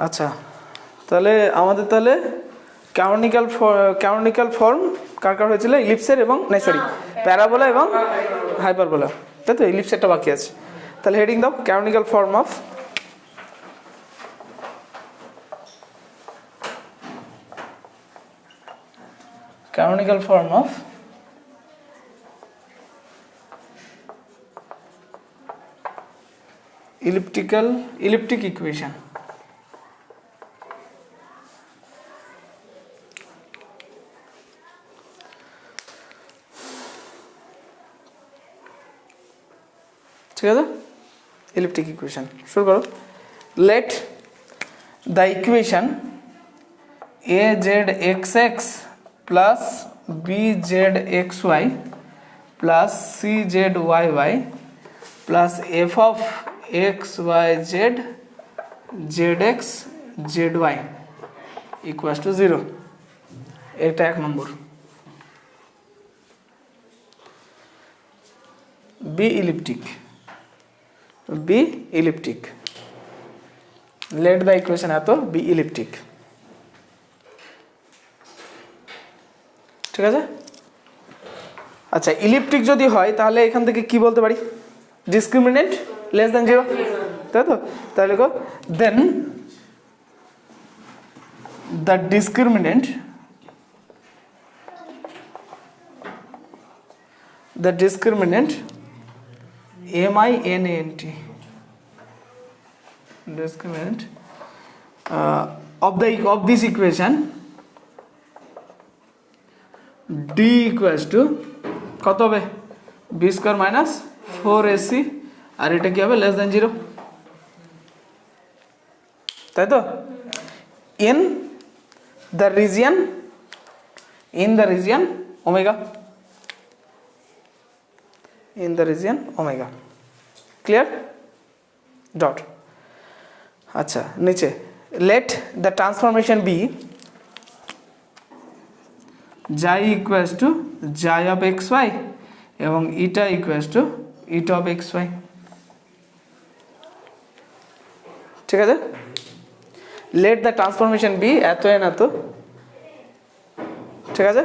আচ্ছা, তাহলে আমাদের তাহলে ক্যানোনিক্যাল ফর্ম কার কার হয়েছিল? ইলিপসের এবং প্যারাবোলা এবং হাইপারবোলা, তাই তো? ইলিপসেরটা বাকি আছে। তাহলে হেডিং দাও, canonical form of elliptic equation। ঠিক আছে, ইলিপ্টিক ইকুয়েশন শুরু করো। Let the equation A Z x x plus B Z x Y plus C Z Y Y plus F of x Y Z Z x Z Y equals to 0। এটা 1 number. Be elliptic, be elliptic. Let the equation এত be elliptic. ঠিক আছে। আচ্ছা, ইলিপ্টিক যদি হয় তাহলে এখান থেকে কি বলতে পারি? ডিসক্রিমিনেন্ট লেস দ্যান 0, তাই তো? তাহলে লিখো then the discriminant MINANT discriminant of this equation D equals to কত হবে? b স্কয়ার মাইনাস 4ac, আর এটা কি হবে? লেস দ্যান 0, তাই তো? in the region omega, in the region omega, clear? dot। আচ্ছা, নিচে let the transformation be xi equals to xi of xy এবং eta equals to eta of xy। ঠিক আছে। let the transformation be এত N এত, ঠিক আছে,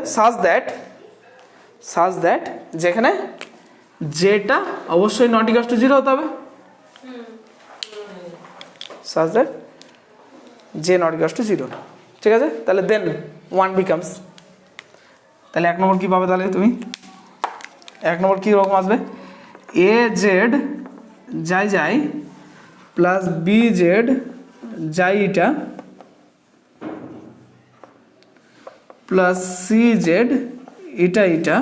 such that যেখানে যেটা অবশ্যই নট ইকুয়াল টু 0 হতে হবে, such that যে নট ইকুয়াল টু 0। ঠিক আছে, তাহলে দেন 1 becomes, তাহলে 1 নম্বর কি পাবে? তাহলে তুমি 1 নম্বর কি রকম আসবে? এ জেড যাই যাই প্লাস বি জেড যাই ইটা plus C Z eta eta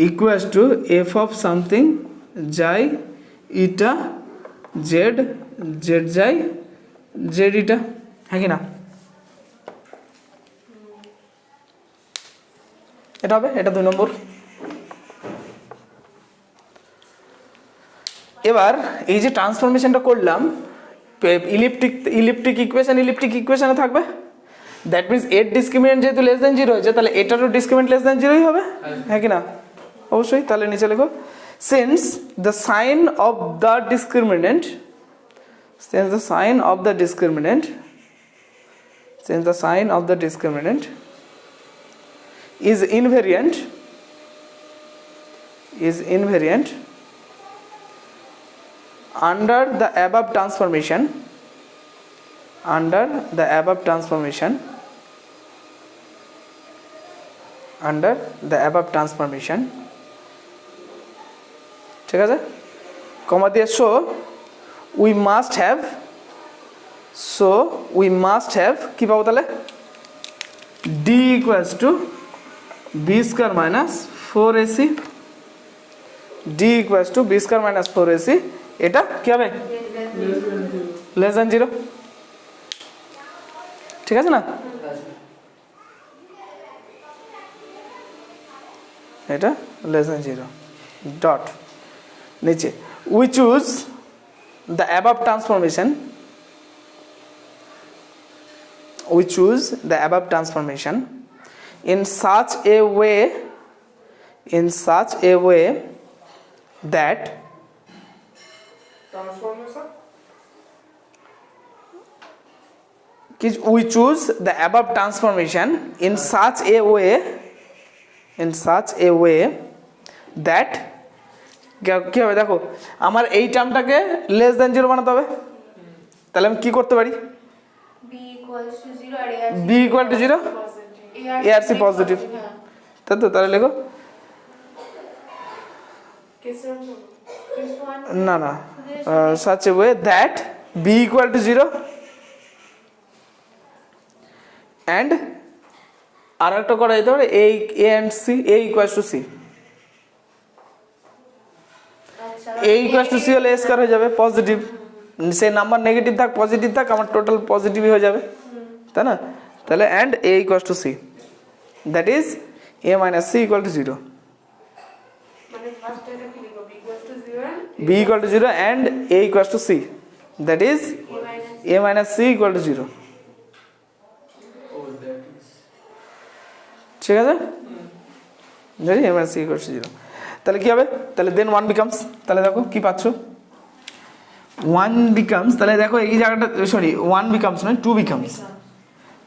equals to F of something যাই ইটা জেড জেড যাই জেড ইটা, হ্যাঁ কি না? এটা হবে, এটা 2 নম্বর। এবার এই যে ট্রান্সফরমেশনটা করলাম, ইলিপ্টিক ইকুয়েশনে থাকবে। দ্যাট মিনস এর ডিসক্রিমিনেন্ট যেহেতু লেস দ্যান 0 হয়েছে, তাহলে এটারও ডিসক্রিমিনেন্ট লেস দ্যান 0ই হবে, হ্যাঁ কি না? অবশ্যই। তাহলে নিচে লেখো since the sign of the discriminant is invariant under the above transformation ঠিক আছে, কমা দিয়ে সো উই মাস্ট হ্যাভ কি পাবো তাহলে? d equals to b square minus 4ac, d equals to b square minus 4ac, এটা কি হবে? Less than 0। ঠিক আছে না? এটা লেস দ্যান 0 ডট। নিচে we choose the above transformation in such a way that we choose the above transformation in such a way that কি হবে দেখো আমার এই টার্মটাকে লেস দ্যান 0 বানাতে হবে, তাহলে আমি কি করতে পারি b equals to 0 আর arc b equal to 0 arc positive, তাই তো? তাহলে লেখো না না such a way that b equal to 0 and আর একটা করা যেতে পারে a and c, a equals to c, a equals to c হলে a স্কয়ার হয়ে যাবে পজিটিভ, সে নাম্বার নেগেটিভ থাক পজিটিভ থাক আমার টোটাল পজিটিভই হয়ে যাবে, তাই না? তাহলে and a equals to c, that is a minus c equal to 0, মানে ফার্স্ট এটা কি লিখব b equals to 0 b equal to 0 and a equals to c, that is a minus c equal to 0, ঠিক আছে? জানি a minus c equals to 0, তাহলে কি হবে? তাহলে then 1 becomes, তাহলে দেখো কি পাচ্ছ 1 becomes, তাহলে দেখো এই জায়গাটা সরি 1 becomes নয় 2 becomes,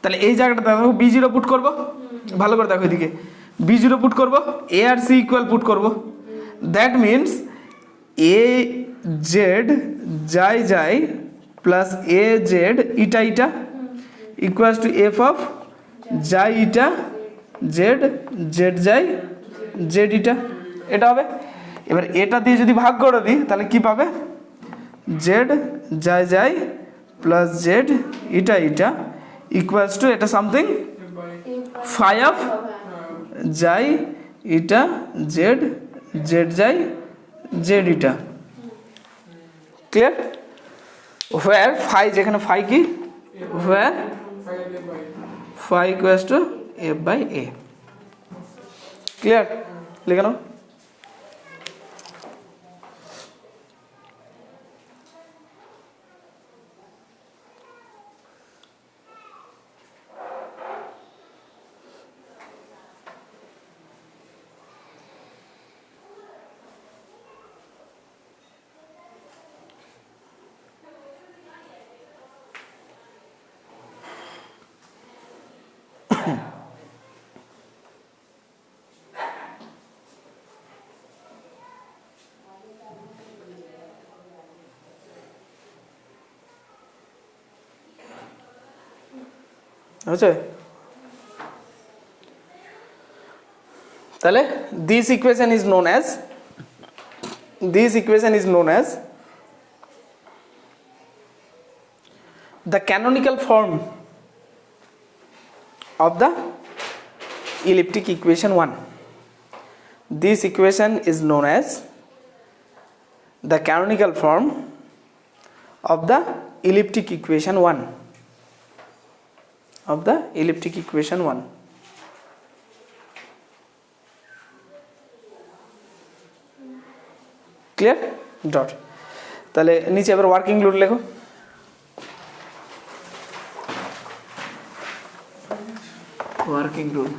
তাহলে এই জায়গাটা দেখো b0 পুট করব, ভালো করে দেখো এদিকে b0 পুট করব, a আর c ইকুয়াল পুট করব, দ্যাট মিন্স a z যাই plus a z eta eta equals to f of যাই ইটা z যাই z ইটা, এটা হবে। এবার এটা দিয়ে যদি ভাগ করে দিই তাহলে কি পাবে z যাই plus z eta eta equals two এটা সামথিং ফাই অফ যাই ইটা জেড যাই জেড ইটা, ক্লিয়ার? হোয়ার ফাই, যেখানে ফাই কি হোয়ার phi equals to f by A, clear? লিখে নাও। হচ্ছে তাহলে this equation is known as the canonical form of the elliptic equation 1. This equation is known as the canonical form of the elliptic equation 1. Of the elliptic equation 1. Clear? Dot. তাহলে নিচে এবার working load লেখো। Working load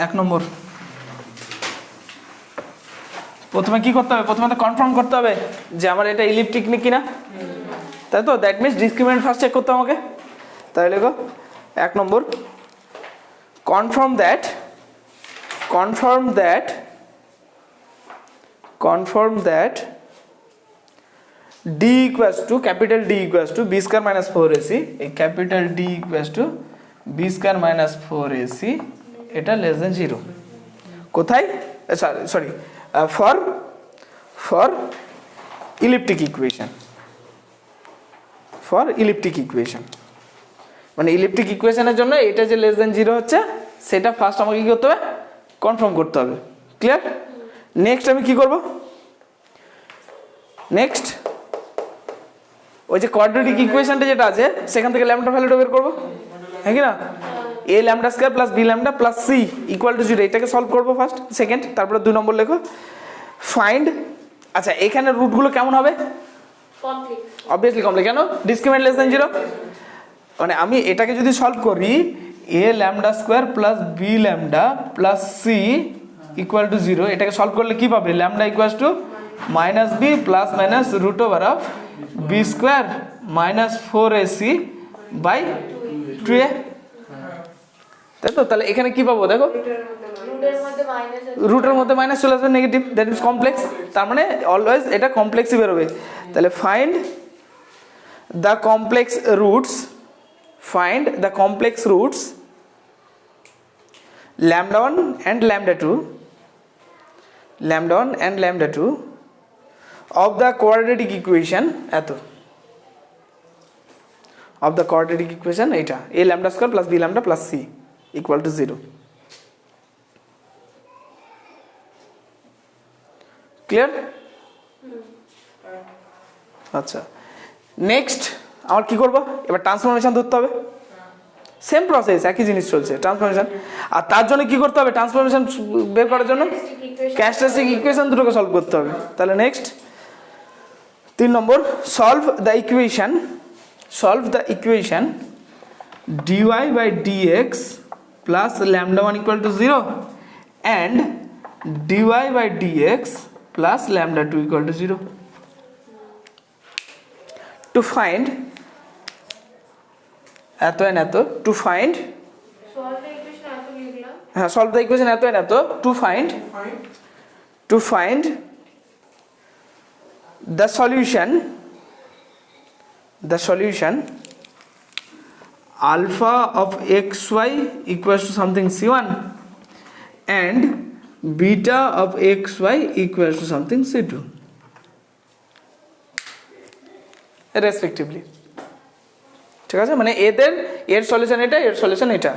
এক নম্বর, প্রথমে কি করতে হবে? প্রথমে তো কনফার্ম করতে হবে যে আমার এটা ইলিপ্টিক কিনা, তাই তো? That means discriminant first check করতে আমাকে। তাই লেখো এক নম্বর, confirm that d equals to capital D equals to b square minus 4ac, এই capital D equals to b square minus 4ac এটা less than 0 কোথায়? সরি for elliptic equation, মানে ইলিপ্টিক ইকুয়েশনের জন্য এটা যে লেস দেন 0 হচ্ছে সেটা ফার্স্ট আমাকে কি করতে হবে? কনফার্ম করতে হবে, ক্লিয়ার? নেক্সট আমি কি করব? নেক্সট ওই যে কোয়াড্রেটিক ইকুয়েশনটা যেটা আছে সেখান থেকে ল্যামডা ভ্যালুটা বের করব, হ্যাঁ কি না? a lambda square plus b lambda plus c equal to 0, এটাকে সলভ করব ফার্স্ট, সেকেন্ড, তারপরে 2 নম্বর লেখো ফাইন্ড। আচ্ছা এখানে রুটগুলো কেমন হবে? Complete, obviously complete. কেন? ডিসক্রিমিনেন্ট লেস দেন 0, মানে আমি এটাকে যদি সলভ করি a lambda square plus b lambda plus c equal to 0, এটাকে সলভ করলে কি পাবে? lambda equals to minus b plus minus root over of b square minus 4ac by 2a, তাই তো? তাহলে এখানে কি পাবো দেখো, রুটের মধ্যে মাইনাস চলে আসবে, নেগেটিভ, দ্যাট মিনস কমপ্লেক্স। তার মানে অলওয়েজ এটা কমপ্লেক্সই বেরোবে। তাহলে find the complex roots, find the complex roots lambda 1 and lambda 2, lambda 1 and lambda 2 of the quadratic equation এত, of the quadratic equation এটা a lambda square plus b lambda plus c equal to 0. Clear? আচ্ছা, next আমার কি করব, এবার transformation ধরতে হবে। Same process, একই জিনিস চলছে, ট্রান্সফরমেশন। আর তার জন্য কি করতে হবে, ট্রান্সফরমেশন বের করার জন্য ক্যারেক্টারিস্টিক ইকুয়েশন দুটোকে সলভ করতে হবে। তাহলে next 3 number, solve the equation, solve the equation dy by dx plus lambda 1 equal to 0 and dy by dx plus lambda 2 equal to 0. To find এত and এত, to find, হ্যাঁ solve the equation এত and এত, to find the solution alpha of xy equals to something c1 and beta of xy equals to something c2 respectively. ঠিক আছে, মানে এর solution এটা, এর সলিউশন এটা,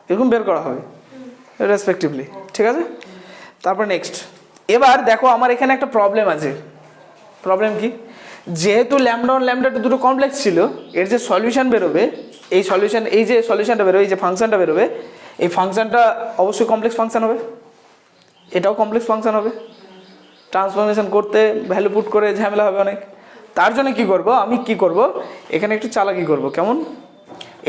এরকম বের করা হবে রেসপেক্টিভলি। ঠিক আছে, তারপর নেক্সট, এবার দেখো আমার এখানে একটা প্রবলেম আছে। প্রবলেম কি, যেহেতু ল্যামডা 1 ল্যামডা 2 দুটো কমপ্লেক্স ছিল, এর যে সলিউশন বেরোবে, এই সলিউশন, এই যে সলিউশনটা বেরোবে, এই যে ফাংশনটা বেরোবে, এই ফাংশনটা অবশ্যই কমপ্লেক্স ফাংশন হবে, এটাও কমপ্লেক্স ফাংশন হবে। ট্রান্সফরমেশন করতে ভ্যালু পুট করে ঝামেলা হবে অনেক। তার জন্য কি করব, আমি কি করব, এখানে একটু চালাকি করব। কেমন,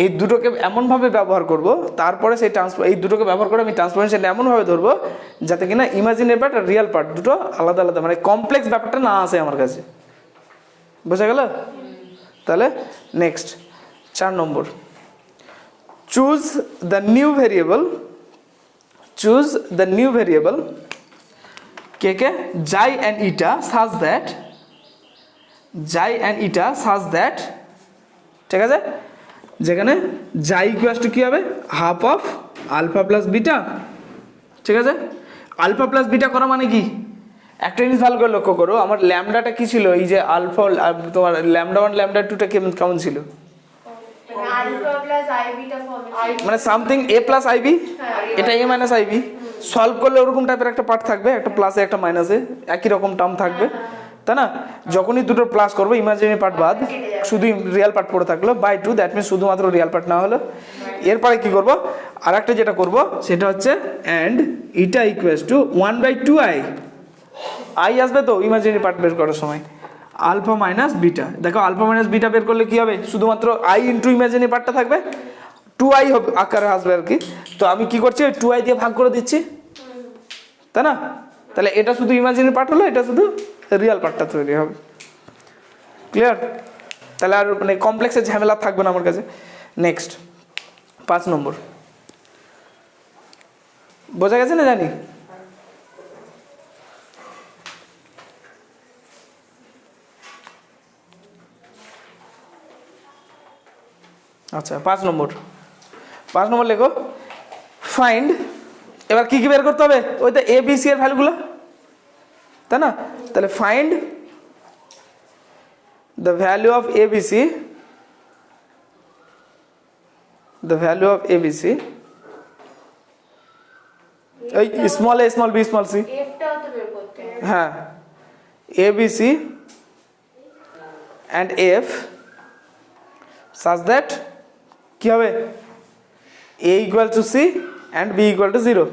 এই দুটোকে এমনভাবে ব্যবহার করব, তারপরে সেই এই দুটোকে ব্যবহার করে আমি ট্রান্সফরমেশন এমনভাবে ধরবো যাতে কিনা ইমাজিনারি পার্ট আর রিয়েল পার্ট দুটো আলাদা আলাদা, মানে কমপ্লেক্স ব্যাপারটা না আসে আমার কাছে। বোঝা গেল? তাহলে next 4 number, choose the new variable, choose the new variable কে xi and eta such that, জাই অ্যান্ড ইটা সাজ দ্যাট, ঠিক আছে, যেখানে জাই ইকুয়ালস টু কি হবে, half of alpha plus beta. ঠিক আছে, আলফা প্লাস বিটা করা মানে কি, একটা জিনিস ভালো করে লক্ষ্য করো, আমার ল্যামডাটা কি ছিল, এই যে আলফা, তোমার ল্যামডা 1 ল্যামডা 2টা কেমন ছিল, মানে সামথিং এ প্লাস আইবি, এটা এ মাইনাস আইবি। সলভ করলে ওরকম টাইপের একটা পার্ট থাকবে, একটা প্লাসে একটা মাইনাসে, একই রকম টার্ম থাকবে, তাই না? যখনই দুটো প্লাস করবো, ইমাজিনারি পার্ট বাদ, শুধু রিয়াল পার্ট পড়ে থাকলো বাই 2, দ্যাট মিনস শুধুমাত্র রিয়াল পার্ট না হলো। এরপরে কি করবো, আর একটা যেটা করবো সেটা হচ্ছে and eta equals to 1/2i, I আসবে তো ইমাজিনারি পার্ট বের করার সময়, আলফা মাইনাস বিটা। দেখো আলফা মাইনাস বিটা বের করলে কি হবে, শুধুমাত্র আই ইন্টু ইমাজিনারি পার্টটা থাকবে, 2i হবে আকারে আসবে আর কি। তো আমি কি করছি, 2i দিয়ে ভাগ করে দিচ্ছি, তাই না? তাহলে এটা শুধু ইমাজিনারি পার্ট হলো, এটা শুধু রিয়াল পার্টটা তৈরি হবে। ক্লিয়ার? তাহলে আর মানে কমপ্লেক্সের ঝামেলা থাকবে না আমার কাছে। নেক্সট 5 নম্বর, বোঝা গেছে না জানি? আচ্ছা 5 নম্বর লেখো, ফাইন্ড, এবার কি কি বের করতে হবে, ওই তো এ বি সি এর ভ্যালুগুলো, তাই না? তাহলে find the value of A B C, the value of A B C, এই small A small B small C, হ্যাঁ, A B C and F such that কি হবে, a equal to c and b equal to 0,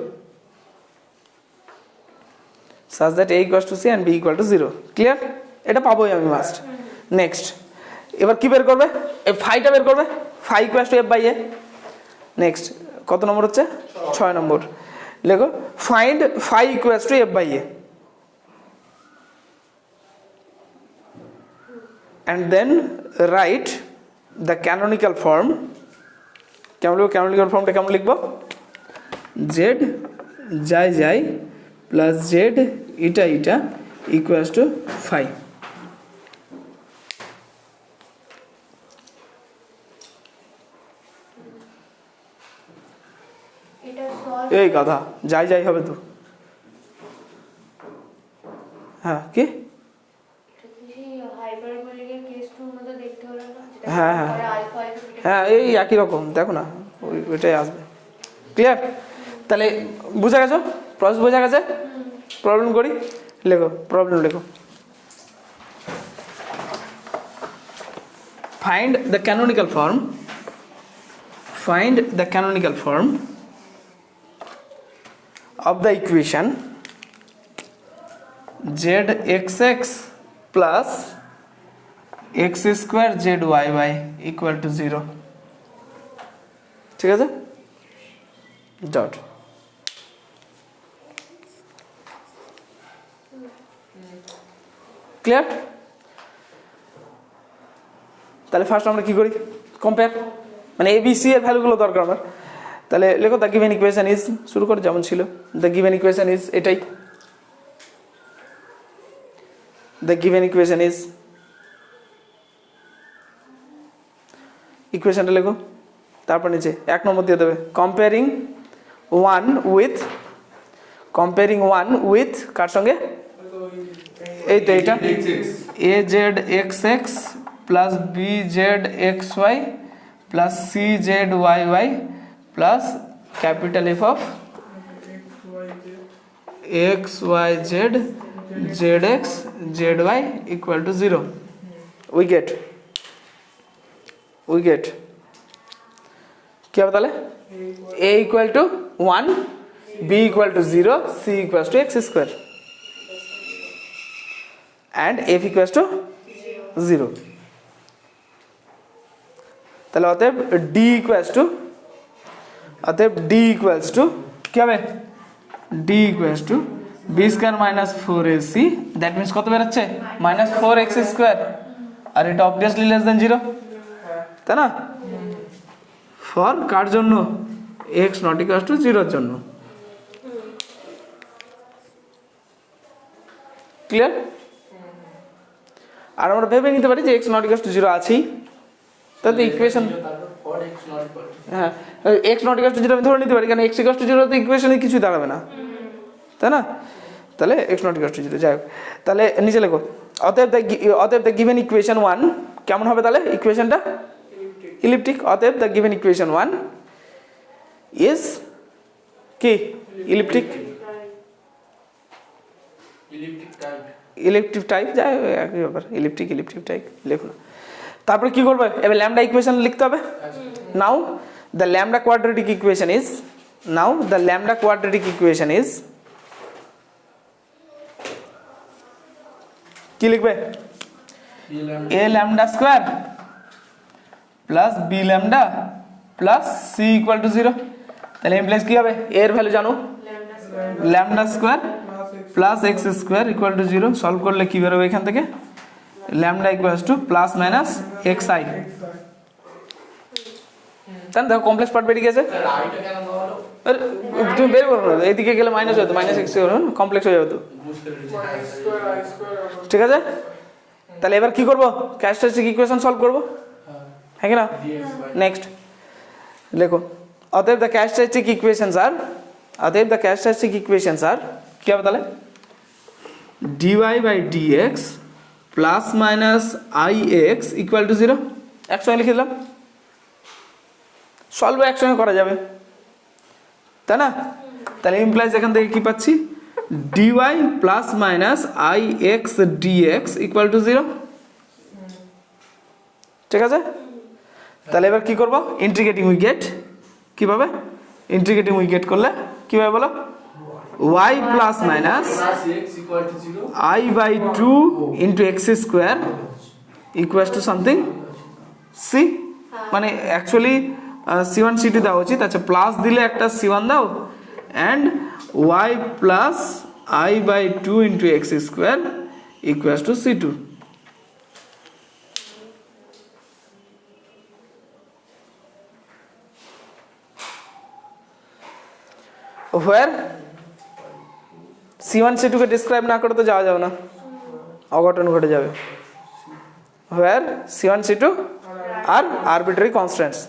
such that a equals to c and b equal to 0. Clear? এটা পাবোই আমি must. Next এবার কি বের করবে, এই ফাইটা বের করবে, phi equals to f by a. Next কত নম্বর হচ্ছে, 6 নম্বর, লেখো find phi equals to f by a. and then write the canonical form. কেমন লিখবো ক্যানোনিক্যাল ফর্মটা কেমন লিখবো জেড যাই যাই plus z eta eta equals to phi এটা সলভ এই কথা যাই যাই হবে তো হ্যাঁ কি হাইপারবোলিকের কেস 2 মধ্যে দেখতে হলো না যেটা হ্যাঁ, হ্যাঁ। পরে আলফা আলফা হ্যাঁ এই একই রকম দেখো না ওইটাই আসবে ক্লিয়ার তাহলে বুঝা গেছো প্রসেস বোঝা গেছে প্রবলেম করি লেখো প্রবলেম লেখো find the canonical form of the equation zxx plus x square zyy equal to 0 ঠিক আছে ডট ক্লিয়ার তাহলে ফার্স্ট আমরা কি করি কম্পেয়ার মানে এবিসি এর ভ্যালুগুলো দরকার আমার তাহলে লেখো দ্য গিভেন ইকুয়েশন ইজ শুরু করে যেমন ছিল দ্য গিভেন ইকুয়েশন ইজ এটাই দ্য গিভেন ইকুয়েশন ইজ ইকুয়েশনটা লেখো তারপর নিচে এক নম্বর দিয়ে দেবে কম্পেয়ারিং ওয়ান উইথ কার সঙ্গে এই তো এইটা a Z x x plus B Z x Y plus C Z Y Y plus capital f of x Y Z Z x Z y equal to 0 we get কি হবে তাহলে a equal to 1 b equal to 0 c equal to x square and f equals to 0 তাহলে অতএব d equals to কি হবে d equals to b square minus 4ac that means কত বেরোচ্ছে minus 4x square আর এটা অবভিয়াসলি লেস দেন 0 তাই না for কার জন্য x নট ইকুয়ালস টু 0 এর জন্য ক্লিয়ার আর আমরা ভেবে নিতে পারি যে x নট ইকুয়ালস টু 0 আছেই তাহলে ইকুয়েশন হ্যাঁ x নট ইকুয়ালস টু 0 আমি ধরে নিতে পারি কারণ x ইকুয়ালস টু 0 তো ইকুয়েশনে কিছু দাঁড়াবে না তাই না তাহলে x নট ইকুয়ালস টু 0 যাই হোক তাহলে নিচে লেখো অতএব দ্য গিভেন ইকুয়েশন 1 কেমন হবে তাহলে ইকুয়েশনটা ইলিপ্টিক অতএব দ্য গিভেন ইকুয়েশন 1 ইজ কি ইলিপ্টিক ইলেকট্রিক টাইপ যাই একই ব্যাপার ইলিপ্টিক টাইপ লিখুন তারপরে কি করবে এবার ল্যামডা ইকুয়েশন লিখতে হবে now the lambda quadratic equation is কি লিখবে a lambda square plus b lambda plus c equal to 0 তাহলে ইমপ্লাইজ কি হবে a এর ভ্যালু জানো lambda square plus x square equal to 0 solve করলে কি বেরোবে এখান থেকে lambda equals to plus minus x I তাহলে দেখো কমপ্লেক্স পার্ট বেরিয়ে গেছে তুমি বের করো না এইদিকে গেলে মাইনাস হতো মাইনাস এক্স কমপ্লেক্স হয়ে যাবে তো ঠিক আছে তাহলে এবার কি করবো ক্যারেক্টারিস্টিক ইকুয়েশন সলভ করবো হ্যাঁ কি না নেক্সট লেখো অতএব দ্য ক্যারেক্টারিস্টিক ইকুয়েশনস আর কি হবে তাহলে dy by dx plus minus ix equal to 0 একসঙ্গে লিখে দিলাম সলভ একসঙ্গে করা যাবে তাই না তাহলে ইমপ্লাইজ এখান থেকে কি পাচ্ছি dy plus minus ix dx equal to 0 ঠিক আছে তাহলে এবার কি করব ইন্টিগ্রেটিং উই গেট কিভাবে ইন্টিগ্রেটিং উই গেট করলে কিভাবে বলো y plus minus I by 2 into x square equals to something c মানে অ্যাকচুয়ালি c1 c2 দেওয়া উচিত আচ্ছা প্লাস দিলে একটা c1 দাও and y plus I by 2 into x square equals to c2 where C1 C2 K describe না করে তো যাওয়া যাবে না, অঘটন ঘটে যাবে। হোয়ার C1 C2 আর আরবিট্রারি কনস্ট্যান্টস।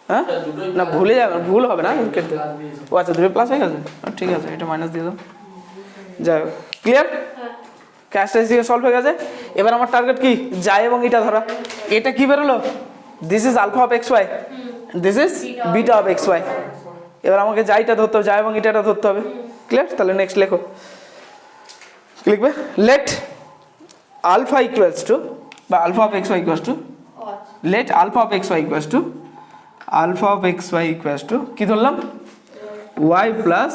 হ্যাঁ না ভুলে যাবে, ভুল হবে না কেটে দেবে। ও আচ্ছা দুটো প্লাস হয়ে গেছে, ঠিক আছে এটা মাইনাস দিয়ে দাও। যাই হোক ক্লিয়ার, ক্যারেক্টারিস্টিক সলভ হয়ে গেছে। এবার আমার টার্গেট কি, যাই এবং এটা ধরা। এটা কি বেরোলো, this is alpha of x y, this is beta of x y. এবার আমাকে যাইটা ধরতে হবে, যাই এবং এটাটা ধরতে হবে। ক্লিয়ার, তাহলে নেক্সট লেখো, কি লিখবে, লেট আলফা ইকুয়ালস টু বা alpha of x Y equals to, let alpha of x Y equals to, alpha of x Y equals to কি ধরলাম, Y plus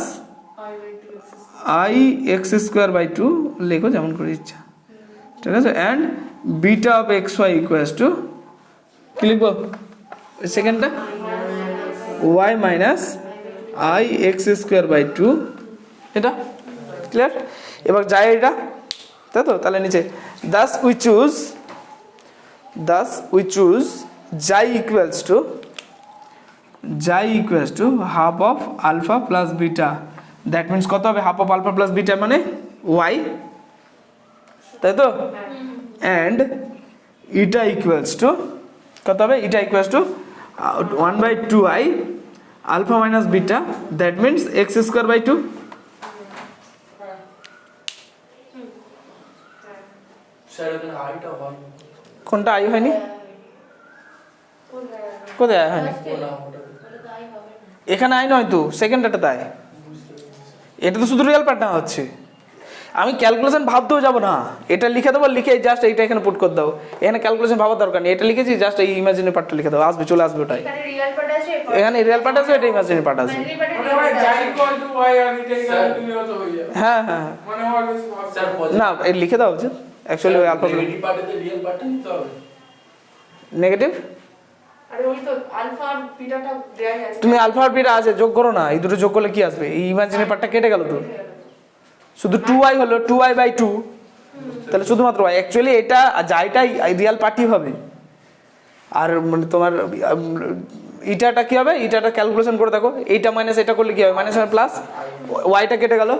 I X square by two, লেখো যেমন করে ইচ্ছা, ঠিক আছে। And beta of x Y equals to কি লিখবো সেকেন্ডটা, Y minus I X square by two, এটা ক্লিয়ার। এবার যাই এটা, তাই তো, তাহলে নিচে দাস উই চুজ যাই equals to half of alpha plus beta, that means কত হবে, half of alpha plus beta মানে ওয়াই, তাই তো। অ্যান্ড ইটা ইকুয়ালস টু কত হবে, eta equals to 1/2i alpha minus beta, that means X square by two. কোনটা I হয়নি, কোথায় আই হয়নি, এখানে আই নয় তো, সেকেন্ডটা তাই, এটা তো শুধু রিয়েল পার্ট না হচ্ছে। আমি ক্যালকুলেশন ভাবতেও যাবো না, এটা লিখে দেবো, লিখে জাস্ট এইটা এখানে পুট করে দাও, এখানে ক্যালকুলেশন ভাবার দরকার নেই, এটা লিখেছি জাস্ট এই ইমাজিনারি পার্টটা লিখে দাও, আসবে চলে আসবে ওটাই। এখানে রিয়েল পার্ট আছে, এটা ইমাজিনারি পার্ট আছে। হ্যাঁ হ্যাঁ না এটা লিখে দাও উচিত অ্যাকচুয়ালি, ওই আলফা নেগেটিভ, তুমি আলফা আর বিটা আছে যোগ করো না, এই দুটো যোগ করলে কি আসবে, এই ইমাজিনারি পার্টটা কেটে গেল তো, শুধু 2i হলো 2i/2, তাহলে শুধুমাত্র y, অ্যাকচুয়ালি এটা যাইটাই রিয়েল পার্টই হবে। আর মানে তোমার ইটাটা কি হবে, ইটাটা ক্যালকুলেশন করে দেখো, এইটা মাইনাস এটা করলে কি হবে, মাইনাস প্লাস, ওয়াইটা কেটে গেল,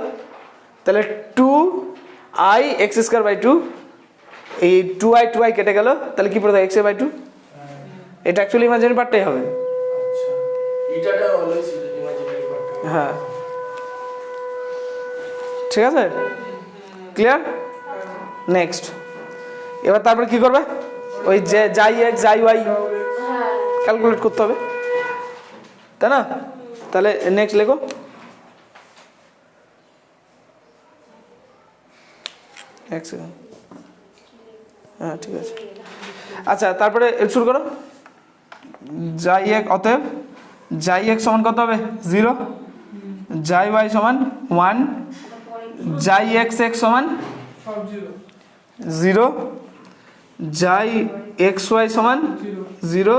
তাহলে 2i x square by two, এই 2i কেটে গেল, তাহলে কি পড়ে এক্স বাই টু, এটা অ্যাকচুয়ালি ইমাজিনারি পার্টটাই হবে। হ্যাঁ ঠিক আছে, ক্লিয়ার। নেক্সট এবার তারপরে কি করবে, ওই যে যাই এক্স যাই ওয়াই ক্যালকুলেট করতে হবে, তাই না। তাহলে নেক্সট লেখো, এক সেকেন্ড, হ্যাঁ ঠিক আছে। আচ্ছা তারপরে শুরু করো, যাই এক, অতএব যাই এক্স সমান কত হবে 0, যাই ওয়াই সমান 1, যাই এক্স এক্স সমান 0, যাই এক্স ওয়াই সমান 0,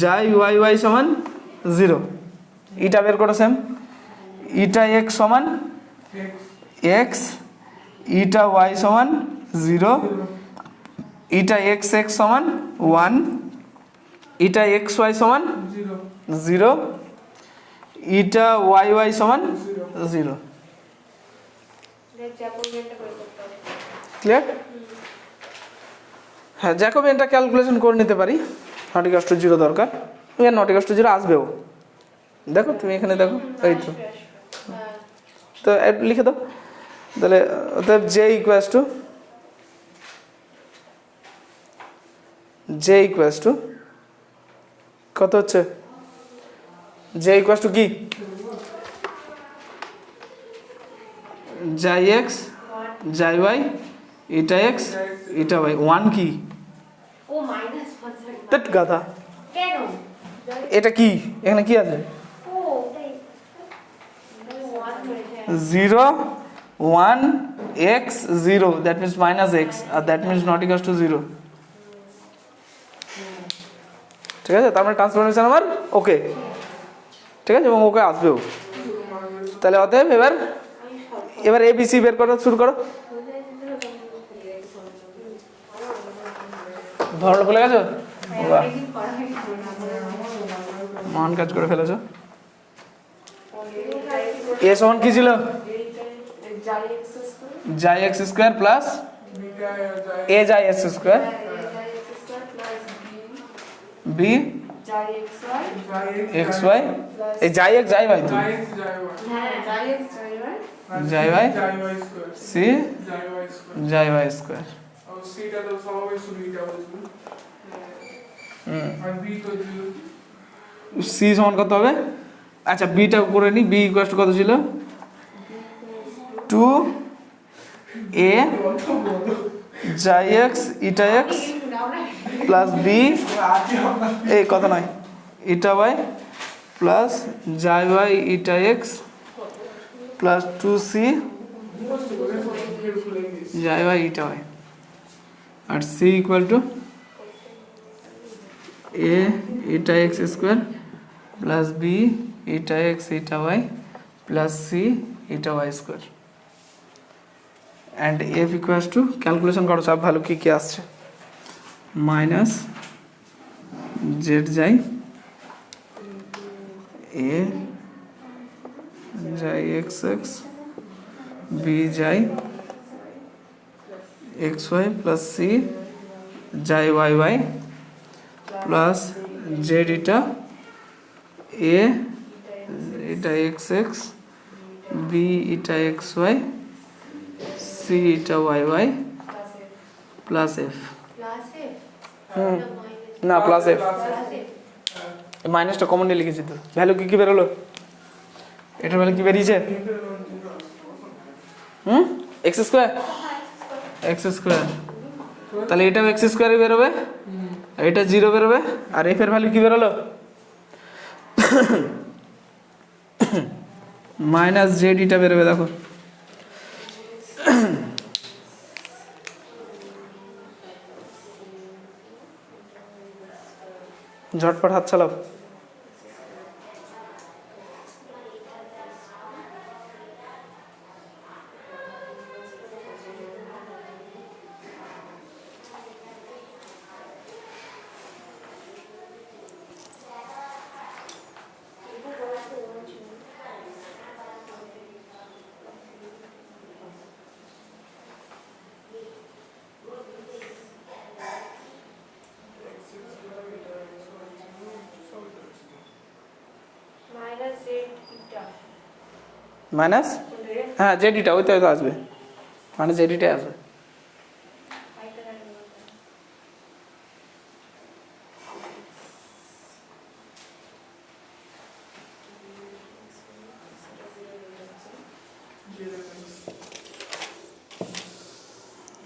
যাই ওয়াই ওয়াই সমান 0। ইটা বের করো সেম, ইটা এক্স সমান এক্স, ইটা ওয়াই সমান 0, ইটা এক্স এক্স সমান 1, ইটা এক্স ওয়াই সমান 0, ইটা ওয়াই ওয়াই সমান 0। ক্লিয়ার, হ্যাঁ জ্যাকোবিয়ানটা ক্যালকুলেশন করে নিতে পারি, নট ইকুয়ালস টু 0 দরকার, নট ইকুয়ালস টু 0 আসবেও, দেখো তুমি এখানে দেখো, এই তো, তো লিখে দাও, তাহলে অতএব জে ইকুয়ালস টু কত হচ্ছে, জে ইকুয়ালস টু কি, যাই এক্স যাই ওয়াই, এটা এক্স এটা ওয়াই, 1 কি, তেট গাধা, এটা কি, এখানে কি আছে, 0 1 x 0, that means minus x, R that means not equals to 0। ঠিক আছে, তার মানে ট্রান্সফরমেশন আমার ওকে, ঠিক আছে, এবং ওকে আসবেও। তাহলে অতএব এবার এবিসি বের করো, শুরু করো, ধরো বলে গেছো, বাহ। অনেকদিন করা হয়নি তো না মহান কাজ করে ফেলেছো। এ সমান কি ছিল? যাই এক্স স্কয়ার জাই এক্স স্কোয়ার প্লাস এ জাই এক্স স্কোয়ার যাই এক্স স্কয়ার প্লাস বি যাই এক্স ওয়াই এক্স ওয়াই, এই জাই এক্স জাই ওয়াই তো, হ্যাঁ যাই এক্স যাই ওয়াই জাই ওয়াই स्क्वायर সি জাই ওয়াই স্কোয়ার। और c का तो स्वाभाविक सुविधा होगी और b तो 0 সি সমান কত হবে? আচ্ছা বিটা করে নি, বি ইকুয়াল টু কত ছিল? 2 a xi x eta x plus b, এই কত নয়, eta y plus xi y eta x plus 2c xi y eta y, আর c equal to a eta x square plus b eta x eta y plus c eta y square. And f equals to, calculation করো সব ভালো কী কী আসছে, minus Z যাই এ যাই x x B যাই x Y plus C যাই Y Y plus z ইটা এ eta x x B eta x Y C eta Y Y plus F. না plus F, মাইনাসটা কমন নিয়ে লিখেছি তো। ভ্যালু কি কি বেরোলো? এটার ভ্যালু কি বেরিয়েছে? এক্স স্কোয়ার, এক্স স্কোয়ার, তাহলে এটাও এক্স স্কোয়ারই বেরোবে, আর এটা 0 বেরোবে, আর এফ এর ভ্যালু কি বেরোলো? মাইনাস জেড ইটা বেরোবে, দেখো ঝটপট হাত চালাও। মাইনাস জেড ইটা মাইনাস, হ্যাঁ জেড ইটা ওইটাই তো আসবে, মানে জেড ইটাই আসবে।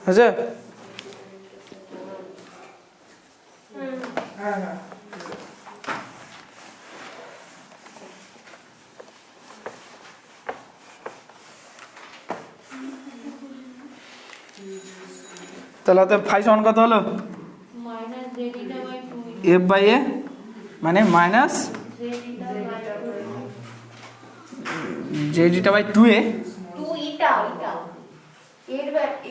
আচ্ছা তাহলে তো ফাই সমান কত হলো? Minus Z eta by 2 F by A মানে minus Z eta by Z eta by 2a। 2 eta eta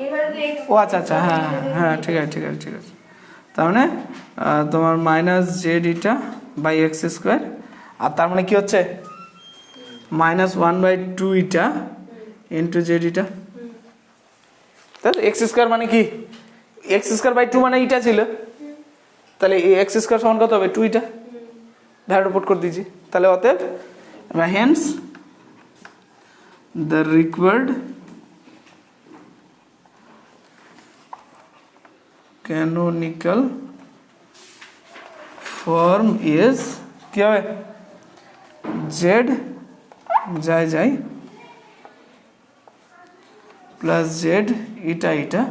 এবার এক্স, ও আচ্ছা আচ্ছা, হ্যাঁ হ্যাঁ ঠিক আছে ঠিক আছে ঠিক আছে। তার মানে তোমার minus Z eta by X square, আর তার মানে কি হচ্ছে minus 1/2 eta into Z eta. তাহলে এক্স স্কোয়ার মানে কি, এক্স স্কোয়ার বাই 2 মানে ইটা ছিল, তাহলে এক্স স্কোয়ার সমান কত হবে? 2 ইটা, ভ্যালু পুট করে দিয়েছি। তাহলে অতএব hence the required canonical form is কি হবে? জেড যাই যাই plus z eta eta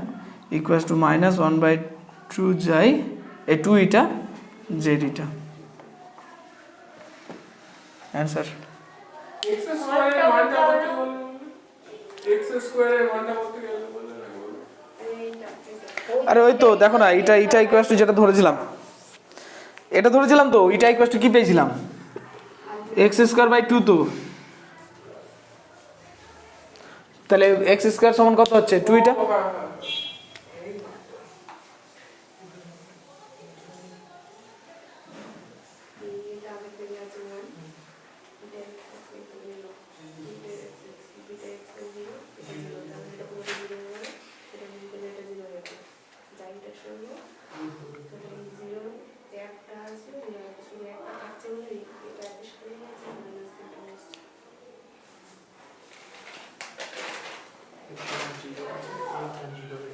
equals two minus 1/2 যাই 2 ইটা জেড ইটা। অ্যান্সার x স্কয়ার এর মানটা কত বলুন? x স্কয়ার এর মানটা কত গেল বলে না বলো? আরে ওই তো দেখো না, ইটা ইটা ইকুয়ালস টু যেটা ধরেছিলাম, এটা ধরেছিলাম তো, ইটা ইকুয়ালস টু কি পেয়েছিলাম? এক্স স্কোয়ার বাই 2 তো, তাহলে এক্স স্কোয়ার সমান কত হচ্ছে? 2 ইটা। এইটা 0